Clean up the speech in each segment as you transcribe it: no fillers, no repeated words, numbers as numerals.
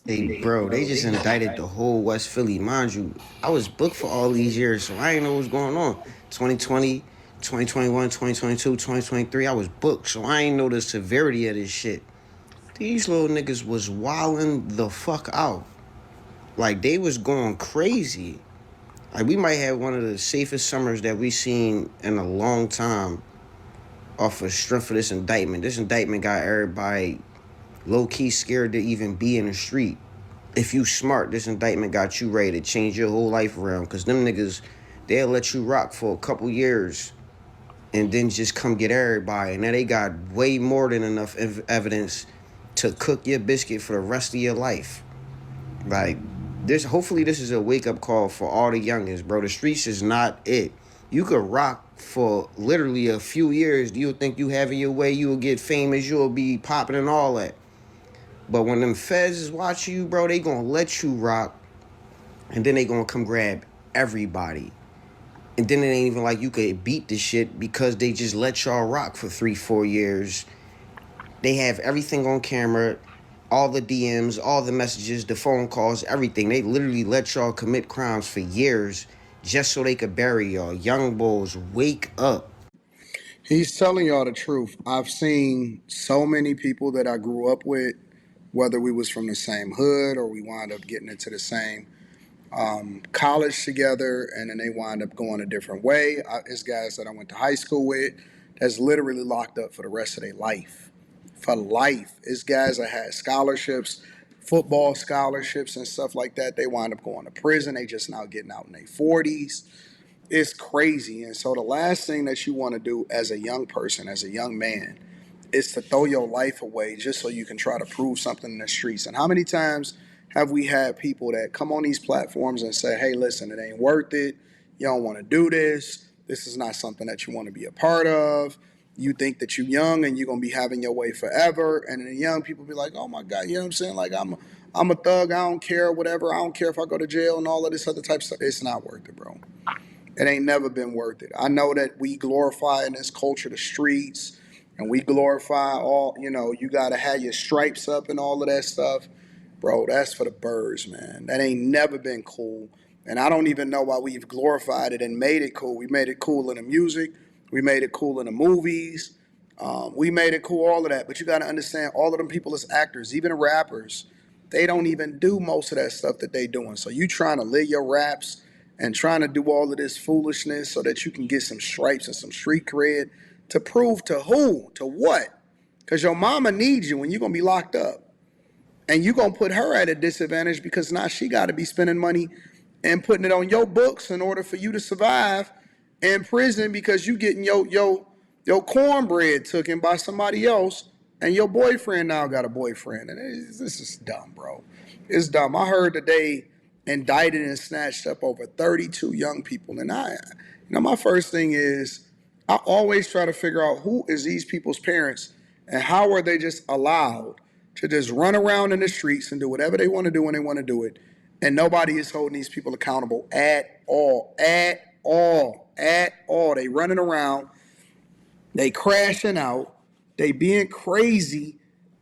Hey, bro, they just indicted the whole West Philly. Mind you, I was booked for all these years, so I didn't know what's going on. 2020, 2021, 2022, 2023, I was booked, so I ain't know the severity of this shit. These little niggas was wilding the fuck out. Like, they was going crazy. Like, we might have one of the safest summers that we seen in a long time off of strength of this indictment. This indictment got everybody low-key scared to even be in the street. If you smart, this indictment got you ready to change your whole life around. Cause them niggas, they'll let you rock for a couple years and then just come get everybody. And now they got way more than enough evidence to cook your biscuit for the rest of your life. Like this, hopefully this is a wake up call for all the youngins, bro. The streets is not it. You could rock for literally a few years. You'll think you having your way. You'll get famous. You'll be popping and all that. But when them feds is watching you, bro, they gonna let you rock, and then they gonna come grab everybody. And then it ain't even like you could beat the shit because they just let y'all rock for 3-4 years. They have everything on camera, all the DMs, all the messages, the phone calls, everything. They literally let y'all commit crimes for years just so they could bury y'all. Young bulls, wake up. He's telling y'all the truth. I've seen so many people that I grew up with, whether we was from the same hood or we wind up getting into the same college together, and then they wind up going a different way. It's guys that I went to high school with that's literally locked up for the rest of their life. For life. It's guys that had scholarships, football scholarships and stuff like that. They wind up going to prison. They just now getting out in their 40s. It's crazy. And so the last thing that you want to do as a young person, as a young man, is to throw your life away just so you can try to prove something in the streets. And how many times have we had people that come on these platforms and say, hey, listen, it ain't worth it. You don't want to do this. This is not something that you want to be a part of. You think that you're young and you're going to be having your way forever. And then the young people be like, oh my God, you know what I'm saying? Like, I'm a thug. I don't care, whatever. I don't care if I go to jail and all of this other type of stuff. It's not worth it, bro. It ain't never been worth it. I know that we glorify in this culture the streets, and we glorify all, you got to have your stripes up and all of that stuff. Bro, that's for the birds, man. That ain't never been cool. And I don't even know why we've glorified it and made it cool. We made it cool in the music. We made it cool in the movies. We made it cool, all of that. But you got to understand, all of them people as actors, even rappers, they don't even do most of that stuff that they doing. So you trying to live your raps and trying to do all of this foolishness so that you can get some stripes and some street cred to prove to who? To what? Because your mama needs you when you're going to be locked up. And you're going to put her at a disadvantage because now she got to be spending money and putting it on your books in order for you to survive in prison because you getting your cornbread taken by somebody else, and your boyfriend now got a boyfriend. And this is dumb, bro. It's dumb. I heard that they indicted and snatched up over 32 young people. And my first thing is I always try to figure out who is these people's parents and how are they just allowed to just run around in the streets and do whatever they want to do when they want to do it. And nobody is holding these people accountable at all, at all, at all. They running around, they crashing out, they being crazy,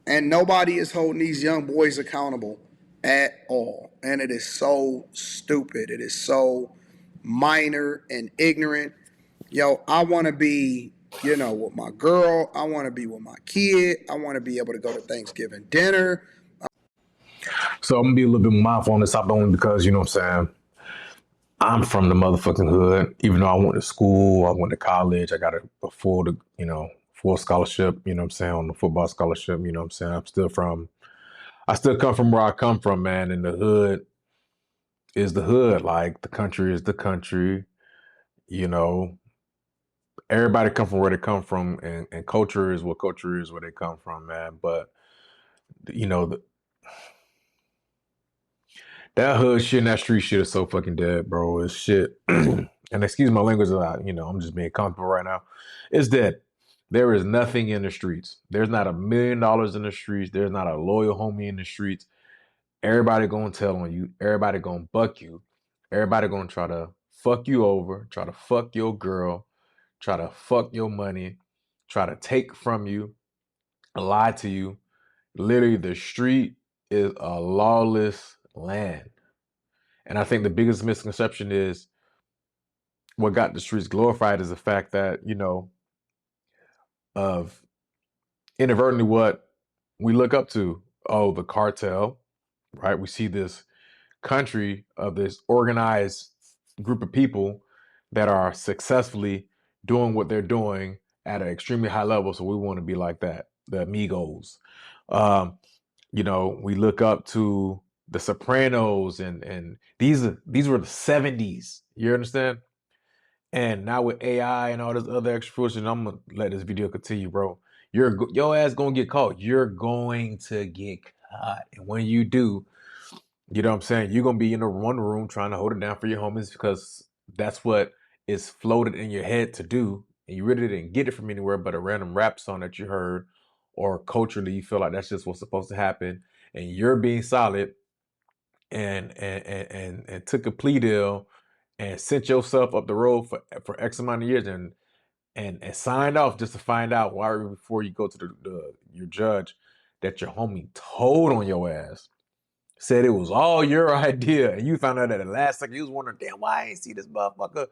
and nobody is holding these young boys accountable at all. And it is so stupid. It is so minor and ignorant. Yo, I want to be, with my girl. I want to be with my kid. I want to be able to go to Thanksgiving dinner. So I'm gonna be a little bit mindful on this topic only because, you know what I'm saying, I'm from the motherfucking hood. Even though I went to school, I went to college, I got a full scholarship, you know what I'm saying, on the football scholarship, you know what I'm saying. I still come from where I come from, man, and the hood is the hood. Like the country is the country, you know. Everybody come from where they come from, and culture is what culture is where they come from, man. But you know, that hood shit and that street shit is so fucking dead, bro. It's shit. And excuse my language, I'm just being comfortable right now. It's dead. There is nothing in the streets. There's not $1 million in the streets. There's not a loyal homie in the streets. Everybody gonna tell on you. Everybody gonna buck you. Everybody gonna try to fuck you over, try to fuck your girl, try to fuck your money, try to take from you, lie to you. Literally, the street is a lawless land. And I think the biggest misconception is what got the streets glorified is the fact that, of inadvertently what we look up to. Oh, the cartel, right? We see this country of this organized group of people that are successfully doing what they're doing at an extremely high level. So we want to be like that, the amigos. Um, we look up to the Sopranos, and these were the 70s. You understand? And now with AI and all this other extra foolishness, I'm gonna let this video continue, bro. Your ass gonna get caught. You're going to get caught, and when you do, you know what I'm saying? You're gonna be in the one room trying to hold it down for your homies because that's what is floated in your head to do, and you really didn't get it from anywhere but a random rap song that you heard, or culturally you feel like that's just what's supposed to happen, and you're being solid and took a plea deal and sent yourself up the road for X amount of years and signed off just to find out why before you go to your judge that your homie told on your ass. Said it was all your idea, and you found out at the last second. You was wondering, damn, why I ain't see this motherfucker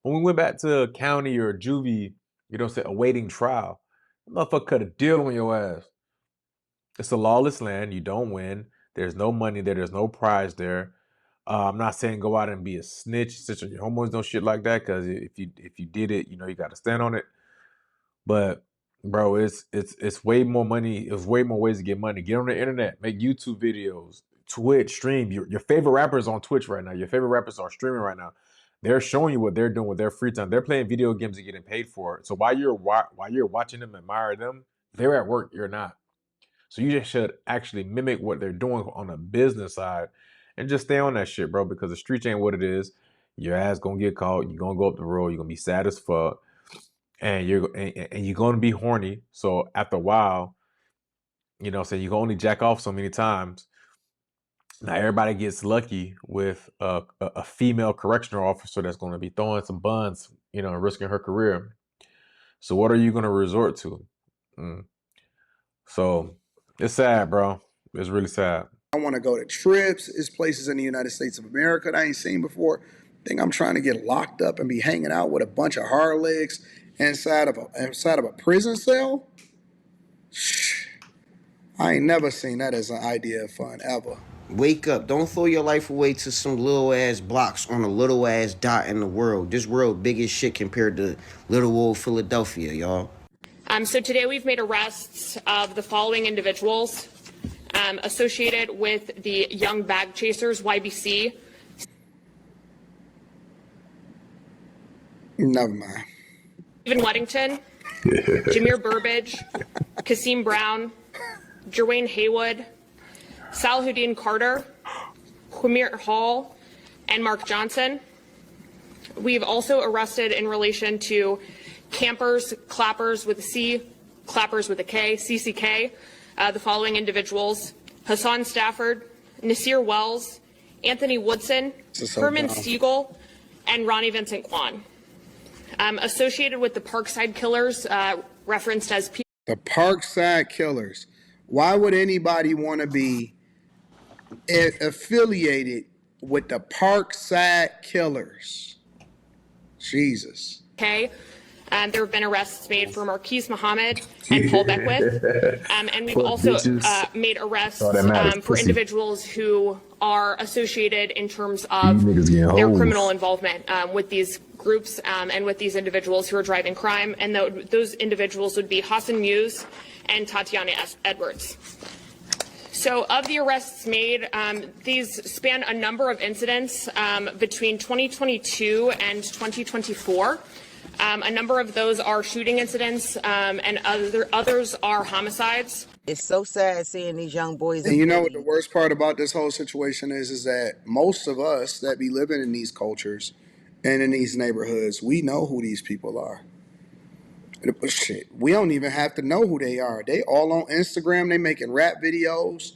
when we went back to county or juvie, awaiting trial. The motherfucker cut a deal on your ass. It's a lawless land. You don't win. There's no money there. There's no prize there. I'm not saying go out and be a snitch, snitch on your homeboys, no shit like that. Because if you did it, you got to stand on it. But bro, it's way more money. It's way more ways to get money. Get on the internet, make YouTube videos, Twitch, stream. Your favorite rappers on Twitch right now. Your favorite rappers are streaming right now. They're showing you what they're doing with their free time. They're playing video games and getting paid for it. So while you're watching them, admire them, they're at work. You're not. So you just should actually mimic what they're doing on the business side, and just stay on that shit, bro. Because the streets ain't what it is. Your ass gonna get caught. You're gonna go up the road. You're gonna be sad as fuck, and you're gonna be horny. So after a while, so you can only jack off so many times. Now everybody gets lucky with a female correctional officer that's going to be throwing some buns, and risking her career. So what are you going to resort to? So it's sad, bro. It's really sad. I want to go to trips. It's places in the United States of America that I ain't seen before. Think I'm trying to get locked up and be hanging out with a bunch of hard legs inside of a prison cell? I ain't never seen that as an idea of fun ever. Wake up. Don't throw your life away to some little ass blocks on a little ass dot in the world. This world big as shit compared to little old Philadelphia, y'all. So today we've made arrests of the following individuals associated with the Young Bag Chasers, YBC. Never mind. Stephen Weddington, Jameer Burbage, Kasim Brown, Jerwayne Haywood, Salahuddin Carter, Quamir Hall, and Mark Johnson. We've also arrested in relation to campers, clappers with a C, clappers with a K, CCK, the following individuals: Hassan Stafford, Nasir Wells, Anthony Woodson, Herman Siegel, and Ronnie Vincent Kwan. Associated with the Parkside Killers, referenced as the Parkside Killers. Why would anybody want to be affiliated with the Parkside Killers? Jesus. Okay. There have been arrests made for Marquise Muhammad and Paul Beckwith. And we've also made arrests for individuals who are associated in terms of their criminal involvement with these groups and with these individuals who are driving crime. And those individuals would be Hassan Muse and Tatiana Edwards. So of the arrests made, these span a number of incidents between 2022 and 2024. A number of those are shooting incidents, and others are homicides. It's so sad seeing these young boys. And you know what the worst part about this whole situation is that most of us that be living in these cultures and in these neighborhoods, we know who these people are. Shit, we don't even have to know who they are. They all on Instagram. They making rap videos,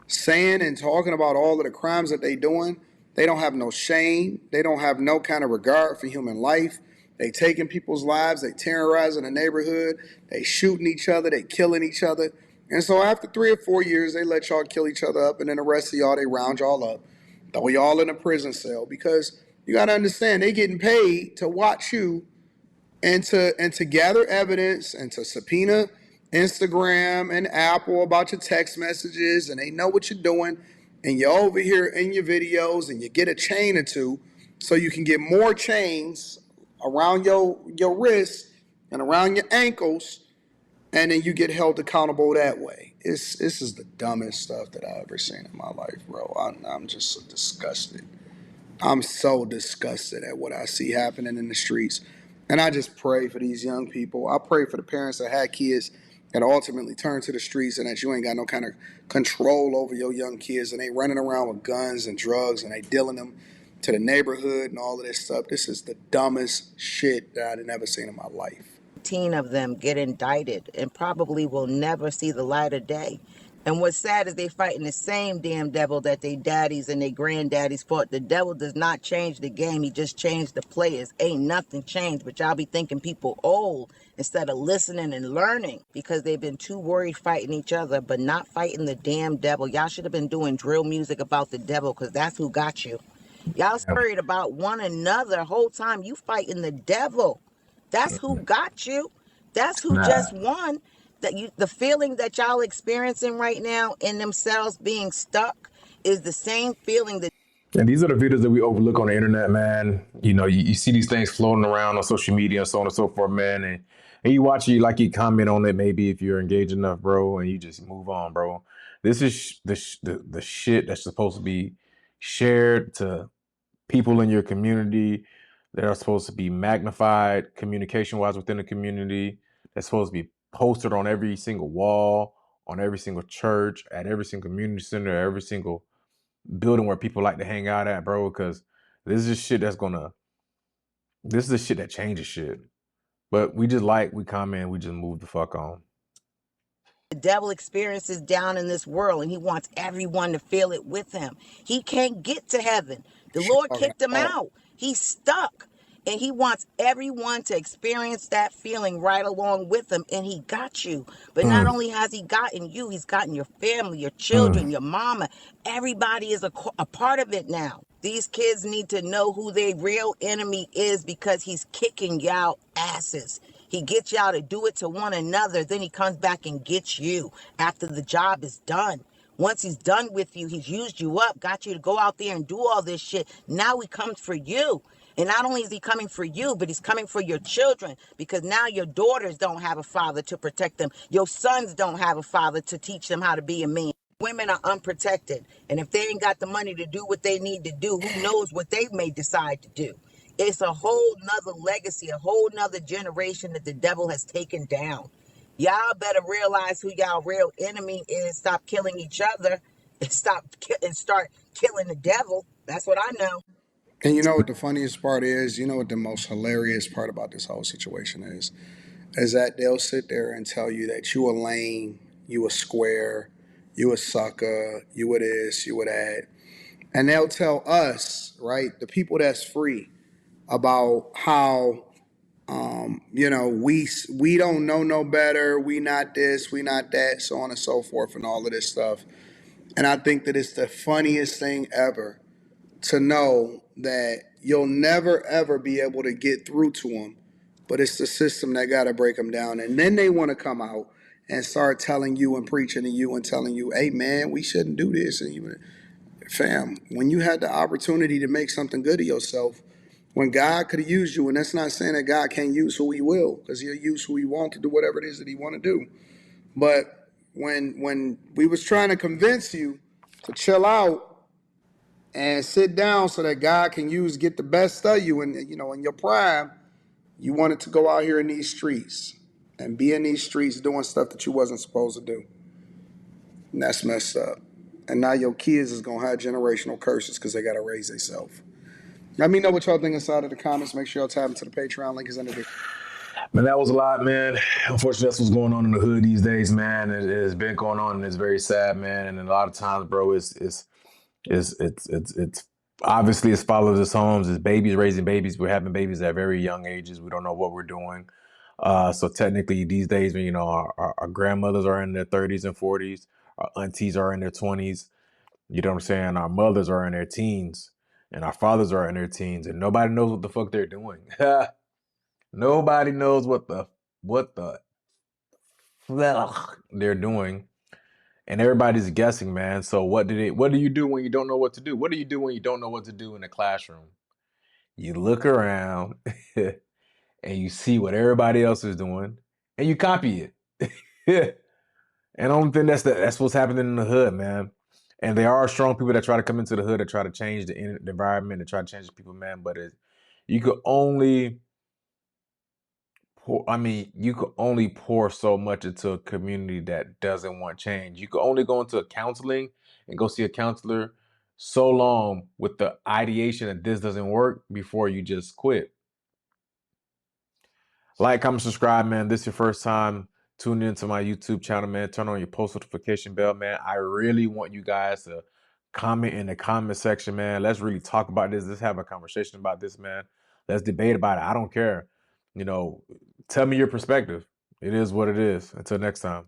saying and talking about all of the crimes that they doing. They don't have no shame. They don't have no kind of regard for human life. They taking people's lives. They terrorizing the neighborhood. They shooting each other. They killing each other. And so after 3 or 4 years, they let y'all kill each other up, and then the rest of y'all, they round y'all up, throw y'all in a prison cell, because you got to understand, they getting paid to watch you and to gather evidence and to subpoena Instagram and Apple about your text messages, and they know what you're doing, and you're over here in your videos, and you get a chain or two, so you can get more chains around your wrists and around your ankles, and then you get held accountable that way. This is the dumbest stuff that I've ever seen in my life, bro. I'm just so disgusted. I'm so disgusted at what I see happening in the streets. And I just pray for these young people. I pray for the parents that had kids that ultimately turn to the streets, and that you ain't got no kind of control over your young kids, and they running around with guns and drugs, and they dealing them to the neighborhood and all of this stuff. This is the dumbest shit that I've ever seen in my life. 18 of them get indicted and probably will never see the light of day. And what's sad is they fighting the same damn devil that they daddies and they granddaddies fought. The devil does not change the game. He just changed the players. Ain't nothing changed, but y'all be thinking people old instead of listening and learning because they've been too worried fighting each other, but not fighting the damn devil. Y'all should have been doing drill music about the devil because that's who got you. Y'all worried about one another whole time. You fighting the devil. That's who got you. That's who just won. The feeling that y'all experiencing right now in themselves being stuck is the same feeling that. And these are the videos that we overlook on the internet, man. You know, you see these things floating around on social media and so on and so forth, man. And you watch it, you comment on it maybe if you're engaged enough, bro, and you just move on, bro. This is the shit that's supposed to be shared to people in your community that are supposed to be magnified communication-wise within the community. That's supposed to be posted on every single wall, on every single church, at every single community center, every single building where people like to hang out at, bro, because this is shit this is the shit that changes shit. But we comment, we just move the fuck on. the devil experiences down in this world, and he wants everyone to feel it with him. He can't get to heaven. The Lord kicked him out. He's stuck. And he wants everyone to experience that feeling right along with him. And he got you. But not only has he gotten you, he's gotten your family, your children, your mama. Everybody is a part of it now. These kids need to know who their real enemy is because he's kicking y'all asses. He gets y'all to do it to one another. Then he comes back and gets you after the job is done. Once he's done with you, he's used you up, got you to go out there and do all this shit. Now he comes for you. And not only is he coming for you, but he's coming for your children because now your daughters don't have a father to protect them. Your sons don't have a father to teach them how to be a man. Women are unprotected. And if they ain't got the money to do what they need to do, who knows what they may decide to do. It's a whole nother legacy, a whole nother generation that the devil has taken down. Y'all better realize who y'all real enemy is. Stop killing each other and start killing the devil. That's what I know. And you know what the funniest part is? You know what the most hilarious part about this whole situation is? Is that they'll sit there and tell you that you a lame, you a square, you a sucker, you a this, you a that. And they'll tell us, right, the people that's free, about how we don't know no better, we not this, we not that, so on and so forth, and all of this stuff. And I think that it's the funniest thing ever to know that you'll never ever be able to get through to them, but it's the system that got to break them down. And then they want to come out and start telling you and preaching to you and telling you, hey man, we shouldn't do this. And you, fam, when you had the opportunity to make something good of yourself, when God could have used you, and that's not saying that God can't use who he will, because he'll use who he wants to do whatever it is that he want to do. But when we was trying to convince you to chill out and sit down so that God can get the best of you, and in your prime, you wanted to go out here in these streets and be in these streets doing stuff that you wasn't supposed to do. And that's messed up. And now your kids is gonna have generational curses because they gotta raise themselves. Let me know what y'all think inside of the comments. Make sure y'all tap into the Patreon link is under the. Man, that was a lot, man. Unfortunately, that's what's going on in the hood these days, man. It has been going on, and it's very sad, man. And a lot of times, bro, it's obviously it's fathers' homes, it's babies raising babies. We're having babies at very young ages. We don't know what we're doing. So technically these days, when our grandmothers are in their 30s and 40s, our aunties are in their 20s, you know what I'm saying? Our mothers are in their teens and our fathers are in their teens, and nobody knows what the fuck they're doing. Nobody knows what the they're doing. And everybody's guessing, man. So what do you do when you don't know what to do? What do you do when you don't know what to do in the classroom? You look around and you see what everybody else is doing and you copy it. And I don't think that's what's happening in the hood, man. And there are strong people that try to come into the hood, that try to change the environment, that try to change the people, man. But you could only you could only pour so much into a community that doesn't want change. You could only go into a counseling and go see a counselor so long with the ideation that this doesn't work before you just quit. Like, comment, subscribe, man. This is your first time tuning into my YouTube channel, man. Turn on your post notification bell, man. I really want you guys to comment in the comment section, man. Let's really talk about this. Let's have a conversation about this, man. Let's debate about it. I don't care. Tell me your perspective. It is what it is. Until next time.